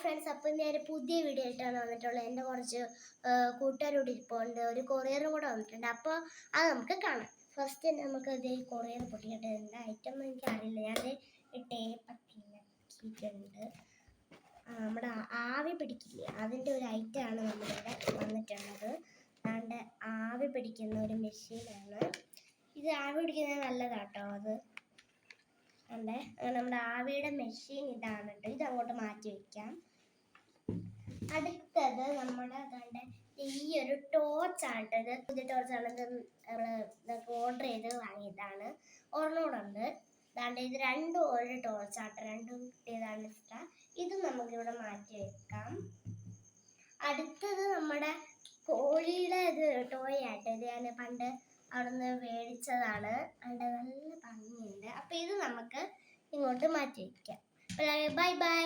Friends, അപ്പം ഞാൻ പുതിയ വീഡിയോ ആയിട്ടാണ് വന്നിട്ടുള്ളത്. എൻ്റെ കുറച്ച് കൂട്ടുകാരോട് ഇരിപ്പുണ്ട്, ഒരു കൊറിയറും കൂടെ വന്നിട്ടുണ്ട്. അപ്പോൾ അത് നമുക്ക് കാണാം. ഫസ്റ്റ് നമുക്ക് ഇത് കൊറിയർ പൊട്ടിക്കട്ടെ. എന്താ ഐറ്റം എന്ന് എനിക്കറിയില്ല. ഞാൻ ടേപ്പാക്കിയിട്ടുണ്ട്. നമ്മുടെ ആവി പിടിക്കില്ലേ, അതിൻ്റെ ഒരു ഐറ്റമാണ് നമ്മളിവിടെ വന്നിട്ടുള്ളത്. അതുകൊണ്ട് ആവി പിടിക്കുന്ന ഒരു മെഷീനാണ് ഇത്. ആവി പിടിക്കുന്നത് നല്ലതാട്ടോ. അത് നമ്മുടെ ആവിയുടെ മെഷീൻ ഇതാണ് കേട്ടോ. ഇത് അങ്ങോട്ട് മാറ്റി വെക്കാം. അടുത്തത് നമ്മുടെ ഈ ഒരു ടോർച്ചാണ് കേട്ടോ. ഇത് പുതിയ ടോർച്ചാണ്. ഇത് നമ്മൾ ഓർഡർ ചെയ്ത് വാങ്ങിയതാണ്. ഒരെണ്ണോടുണ്ട്. അതാണ്ട് ഇത് രണ്ടും ഒരു ടോർച്ചാട്ടോ. രണ്ടും കിട്ടിയതാണ് ഇഷ്ടം. ഇത് നമുക്കിവിടെ മാറ്റി വെക്കാം. അടുത്തത് നമ്മുടെ കോഴിയുടെ ഇത് ടോയ് ആട്ടോ. ഇത് ഞാൻ പണ്ട് അവിടുന്ന് മേടിച്ചതാണ്. അതിൻ്റെ നല്ല ഭംഗിയുണ്ട്. അപ്പം ഇത് നമുക്ക് ഇങ്ങോട്ട് മാറ്റി വയ്ക്കാം. Bye bye.